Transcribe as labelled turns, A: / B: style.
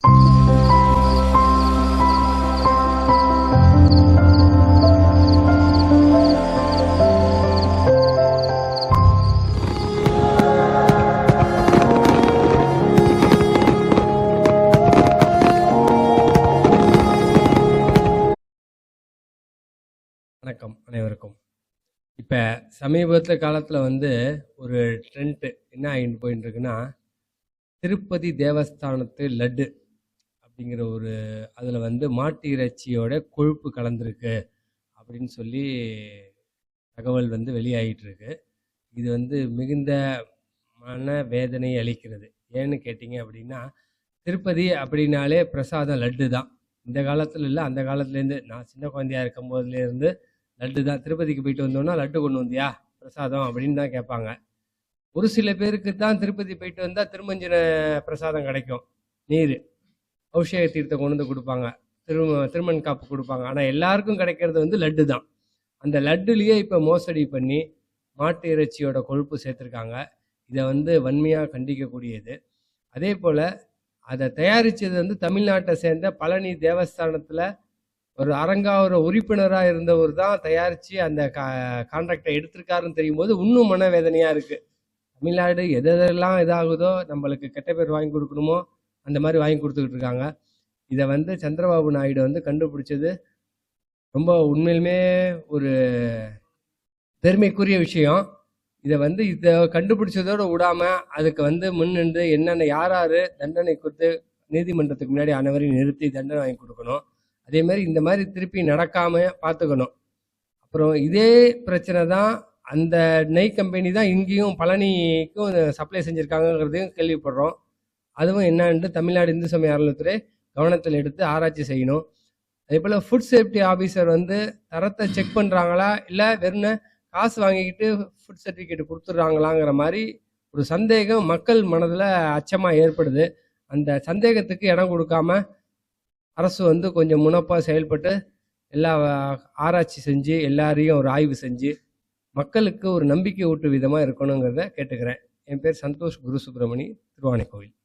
A: வணக்கம் அனைவருக்கும். இப்போ சமீபத்தில் காலத்தில் ஒரு ட்ரெண்ட் என்ன ஆகிட்டு போயிட்டு இருக்குன்னா, திருப்பதி தேவஸ்தானத்து லட்டு அப்படிங்கிற அதில் மாட்டு இறைச்சியோட கொழுப்பு கலந்துருக்கு அப்படின்னு சொல்லி தகவல் வெளியாகிட்டு இருக்கு. இது மிகுந்த மன வேதனை அளிக்கிறது. ஏன்னு கேட்டிங்க அப்படின்னா, திருப்பதி அப்படின்னாலே பிரசாதம் லட்டு தான். இந்த காலத்தில் இல்லை, அந்த காலத்துலேருந்து, நான் சின்ன குழந்தையா இருக்கும் போதுலேருந்து லட்டு தான். திருப்பதிக்கு போயிட்டு வந்தோன்னா லட்டு கொண்டு வந்தியா பிரசாதம் அப்படின்னு தான் கேட்பாங்க. ஒரு சில பேருக்கு தான் திருப்பதி போயிட்டு வந்தால் திருமஞ்சன பிரசாதம் கிடைக்கும், நீர் அபிஷேக தீர்த்தம் கொண்டு வந்து கொடுப்பாங்க, திருமண் காப்பு கொடுப்பாங்க. ஆனால் எல்லாருக்கும் கிடைக்கிறது லட்டு தான். அந்த லட்டுலேயே இப்போ மோசடி பண்ணி மாட்டு இறைச்சியோட கொழுப்பு சேர்த்துருக்காங்க. இதை வன்மையாக கண்டிக்கக்கூடியது. அதே போல் அதை தயாரித்தது தமிழ்நாட்டை சேர்ந்த பழனி தேவஸ்தானத்தில் ஒரு அரங்காவர உறுப்பினராக இருந்தவர் தான் தயாரித்து அந்த கான்ட்ராக்டை எடுத்திருக்காருன்னு தெரியும் போது இன்னும் மனவேதனையாக இருக்குது. தமிழ்நாடு எதெல்லாம் இதாகுதோ, நம்மளுக்கு கெட்ட பேர் வாங்கி கொடுக்கணுமோ அந்த மாதிரி வாங்கி கொடுத்துக்கிட்டு இருக்காங்க. இதை சந்திரபாபு நாயுடு கண்டுபிடிச்சது ரொம்ப உண்மையிலுமே ஒரு பெருமைக்குரிய விஷயம். இதை கண்டுபிடிச்சதோடு விடாமல் அதுக்கு முன்னின்று என்னென்ன யார் தண்டனை கொடுத்து நீதிமன்றத்துக்கு முன்னாடி அனைவரையும் நிறுத்தி தண்டனை வாங்கி கொடுக்கணும். அதே மாதிரி இந்த மாதிரி திருப்பி நடக்காமல் பார்த்துக்கணும். அப்புறம் இதே பிரச்சனை தான் அந்த நெய் கம்பெனி தான் இங்கேயும் பழனிக்கும் சப்ளை செஞ்சுருக்காங்கங்கிறதையும் கேள்விப்படுறோம். அதுவும் என்னன்ட்டு தமிழ்நாடு இந்து சமய அறநிலையத்துறை கவனத்தில் எடுத்து ஆராய்ச்சி செய்யணும். அதே போல் ஃபுட் சேஃப்டி ஆஃபீஸர் தரத்தை செக் பண்ணுறாங்களா, இல்லை வெறும் காசு வாங்கிக்கிட்டு ஃபுட் சர்டிஃபிகேட் கொடுத்துட்றாங்களாங்கிற மாதிரி ஒரு சந்தேகம் மக்கள் மனதில் அச்சமாக ஏற்படுது. அந்த சந்தேகத்துக்கு இடம் கொடுக்காம அரசு கொஞ்சம் முனைப்பாக செயல்பட்டு எல்லா ஆராய்ச்சி செஞ்சு எல்லாரையும் ஒரு ஆய்வு செஞ்சு மக்களுக்கு ஒரு நம்பிக்கை ஊட்டு விதமாக இருக்கணுங்கிறத கேட்டுக்கிறேன். என் பேர் சந்தோஷ் குரு சுப்பிரமணி, திருவானைக்கோவில்.